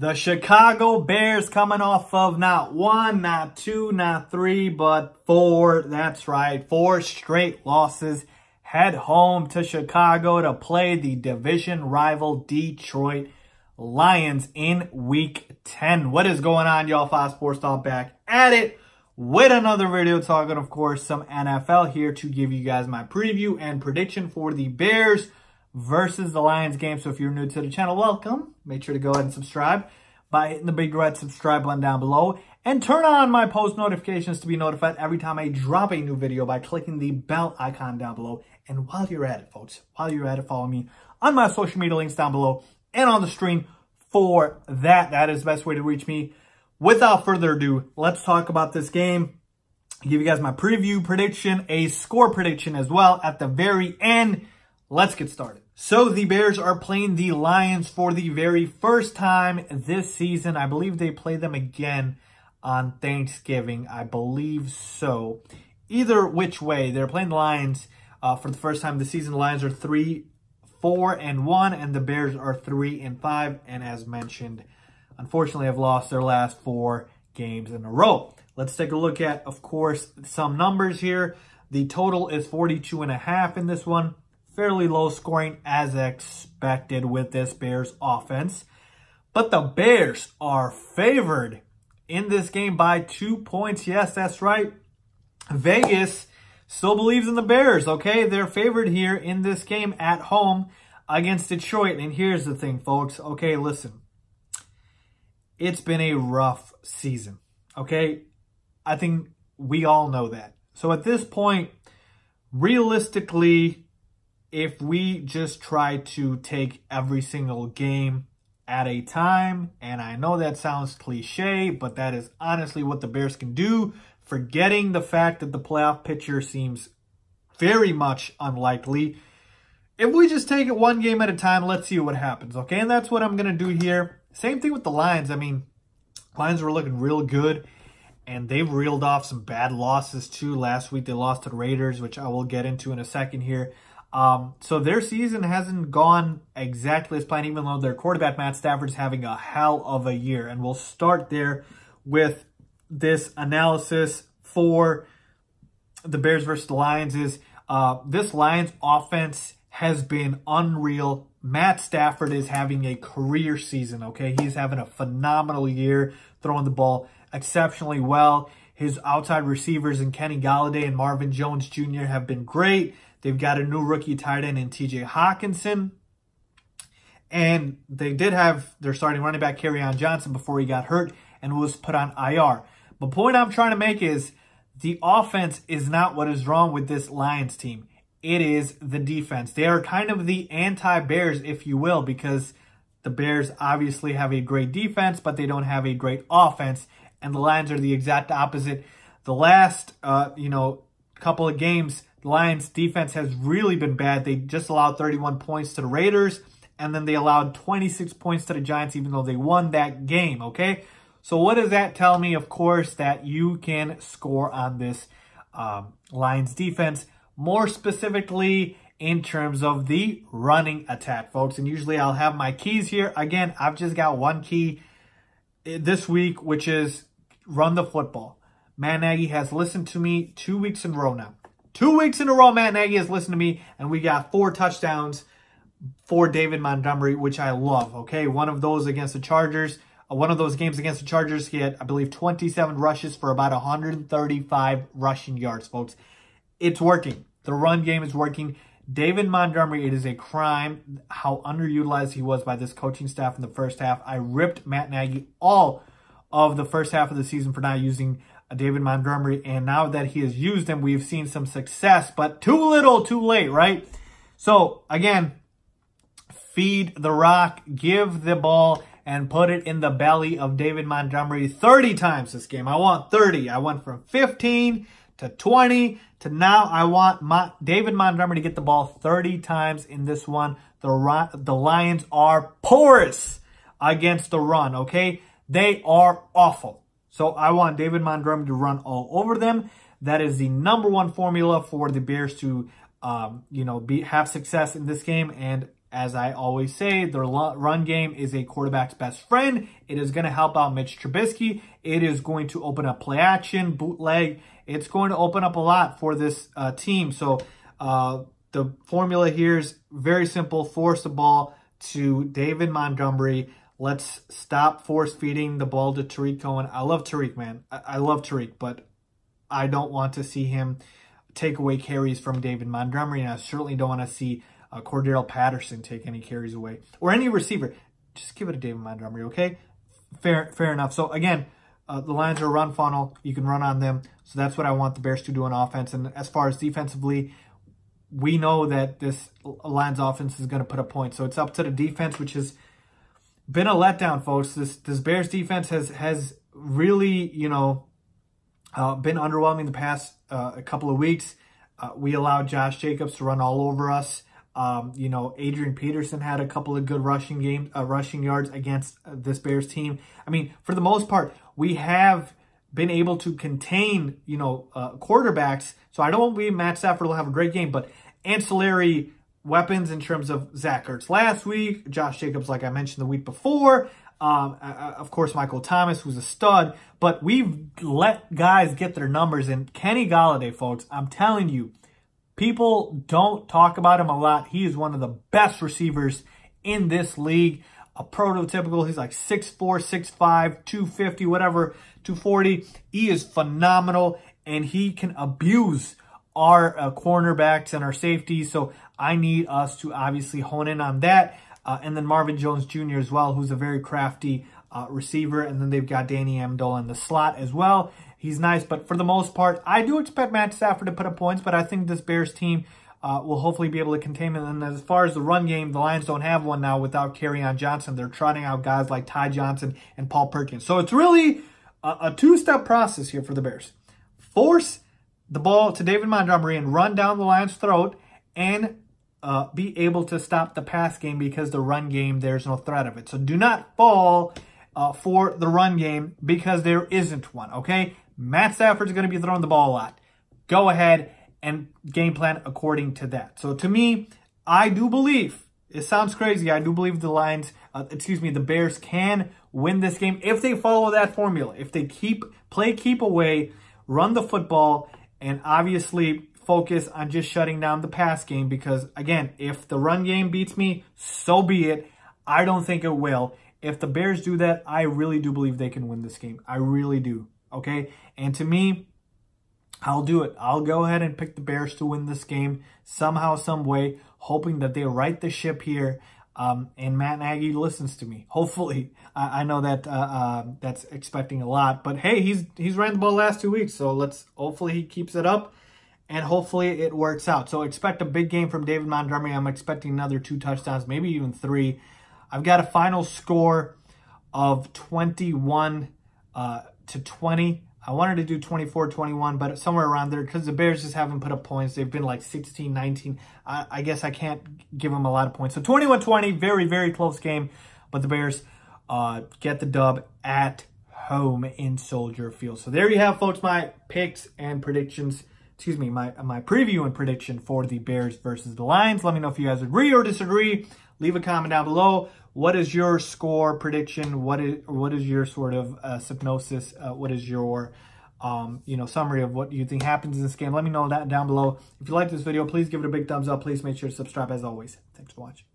The Chicago Bears coming off of not one, not two, not three, but four. That's right, 4 straight losses. Head home to Chicago to play the division rival Detroit Lions in Week 10. What is going on, y'all? Fox Sports Talk back at it with another video talking, of course, some NFL here to give you guys my preview and prediction for the Bears versus the Lions game. So if you're new to the channel, welcome. Make sure to go ahead and subscribe by hitting the big red subscribe button down below. And turn on my post notifications to be notified every time I drop a new video by clicking the bell icon down below. And while you're at it, folks, follow me on my social media links down below and on the screen for that. That is the best way to reach me. Without further ado, let's talk about this game. Give you guys my preview prediction, a score prediction as well at the very end. Let's get started. So the Bears are playing the Lions for the very first time this season. I believe they play them again on Thanksgiving. I believe so. Either which way, they're playing the Lions for the first time this season. The Lions are 3-4-1, and the Bears are 3-5. And as mentioned, unfortunately, have lost their last 4 games in a row. Let's take a look at, of course, some numbers here. The total is 42.5 in this one. Fairly low scoring as expected with this Bears offense. But the Bears are favored in this game by 2 points. Yes, that's right. Vegas still believes in the Bears, okay? They're favored here in this game at home against Detroit. And here's the thing, folks. Okay, listen. It's been a rough season, okay? I think we all know that. So at this point, realistically, if we just try to take every single game at a time, and I know that sounds cliche, but that is honestly what the Bears can do, forgetting the fact that the playoff picture seems very much unlikely. If we just take it one game at a time, let's see what happens, okay? And that's what I'm going to do here. Same thing with the Lions. I mean, Lions were looking real good, and they've reeled off some bad losses too. Last week they lost to the Raiders, which I will get into in a second here. So their season hasn't gone exactly as planned, even though their quarterback, Matt Stafford, is having a hell of a year. And we'll start there with this analysis for the Bears versus the Lions. This Lions offense has been unreal. Matt Stafford is having a career season, okay? He's having a phenomenal year, throwing the ball exceptionally well. His outside receivers in Kenny Golladay and Marvin Jones Jr. have been great. They've got a new rookie tight end in TJ Hawkinson. And they did have their starting running back, Kerryon Johnson, before he got hurt and was put on IR. The point I'm trying to make is the offense is not what is wrong with this Lions team. It is the defense. They are kind of the anti-Bears, if you will, because the Bears obviously have a great defense, but they don't have a great offense. And the Lions are the exact opposite. The last, couple of games, the Lions defense has really been bad. They just allowed 31 points to the Raiders, and then they allowed 26 points to the Giants, even though they won that game, okay? So what does that tell me? Of course, that you can score on this Lions defense, more specifically in terms of the running attack, folks. And usually I'll have my keys here. Again, I've just got one key this week, which is run the football. Matt Nagy has listened to me 2 weeks in a row now. 2 weeks in a row, Matt Nagy has listened to me, and we got 4 touchdowns for David Montgomery, which I love, okay? One of those against the Chargers, one of those games against the Chargers, he had, I believe, 27 rushes for about 135 rushing yards, folks. It's working. The run game is working. David Montgomery, it is a crime how underutilized he was by this coaching staff in the first half. I ripped Matt Nagy all of the first half of the season for not using David Montgomery, and now that he has used him, we've seen some success, but too little, too late, right? So, again, feed the rock, give the ball, and put it in the belly of David Montgomery 30 times this game. I want 30. I went from 15 to 20 to now I want David Montgomery to get the ball 30 times in this one. The Lions are porous against the run, okay? They are awful. So I want David Montgomery to run all over them. That is the #1 formula for the Bears to, have success in this game. And as I always say, the run game is a quarterback's best friend. It is going to help out Mitch Trubisky. It is going to open up play action, bootleg. It's going to open up a lot for this team. So the formula here is very simple. Force the ball to David Montgomery. Let's stop force feeding the ball to Tariq Cohen. I love Tariq, man. I love Tariq, but I don't want to see him take away carries from David Montgomery, and I certainly don't want to see Cordero Patterson take any carries away, or any receiver. Just give it to David Montgomery, okay? Fair enough. So again, the Lions are a run funnel. You can run on them. So that's what I want the Bears to do on offense. And as far as defensively, we know that this Lions offense is going to put up points. So it's up to the defense, which has been a letdown, folks. This Bears defense has really, you know, been underwhelming the past a couple of weeks. We allowed Josh Jacobs to run all over us. You know, Adrian Peterson had a couple of good rushing yards against this Bears team. I mean, for the most part, we have been able to contain, you know, quarterbacks. So I don't believe Matt Stafford will have a great game, but ancillary weapons in terms of Zach Ertz last week, Josh Jacobs, like I mentioned the week before, of course, Michael Thomas, who's a stud, but we've let guys get their numbers. And Kenny Golladay, folks, I'm telling you, people don't talk about him a lot. He is one of the best receivers in this league. A prototypical, he's like 6'4", 6'5", 250, whatever, 240. He is phenomenal, and he can abuse our cornerbacks and our safeties. So I need us to obviously hone in on that. And then Marvin Jones Jr. as well, who's a very crafty receiver. And then they've got Danny Amendola in the slot as well. He's nice, but for the most part, I do expect Matt Stafford to put up points, but I think this Bears team will hopefully be able to contain him. And as far as the run game, the Lions don't have one now without Kerryon Johnson. They're trotting out guys like Ty Johnson and Paul Perkins. So it's really a two-step process here for the Bears. Force the ball to David Montgomery and run down the Lions' throat, and be able to stop the pass game, because the run game, there's no threat of it. So do not fall for the run game, because there isn't one, okay? Matt Stafford's going to be throwing the ball a lot. Go ahead and game plan according to that. So to me, I do believe, it sounds crazy, I do believe the Bears can win this game if they follow that formula. If they keep away, run the football, and obviously focus on just shutting down the pass game, because again, if the run game beats me, so be it. I don't think it will. If the Bears do that, I really do believe they can win this game. I really do. Okay? And to me, I'll do it. I'll go ahead and pick the Bears to win this game somehow, some way, hoping that they right the ship here. And Matt Nagy listens to me. Hopefully. I know that that's expecting a lot. But hey, he's ran the ball the last 2 weeks. So hopefully he keeps it up. And hopefully it works out. So expect a big game from David Montgomery. I'm expecting another 2 touchdowns, maybe even 3. I've got a final score of 21 to 20. I wanted to do 24-21, but somewhere around there, because the Bears just haven't put up points. They've been like 16, 19. I guess I can't give them a lot of points. So 21-20, very, very close game. But the Bears get the dub at home in Soldier Field. So there you have, folks, my picks and predictions. Excuse me, my preview and prediction for the Bears versus the Lions. Let me know if you guys agree or disagree. Leave a comment down below. What is your score prediction? What is your sort of synopsis? What is your summary of what you think happens in this game? Let me know that down below. If you like this video, please give it a big thumbs up. Please make sure to subscribe as always. Thanks for watching.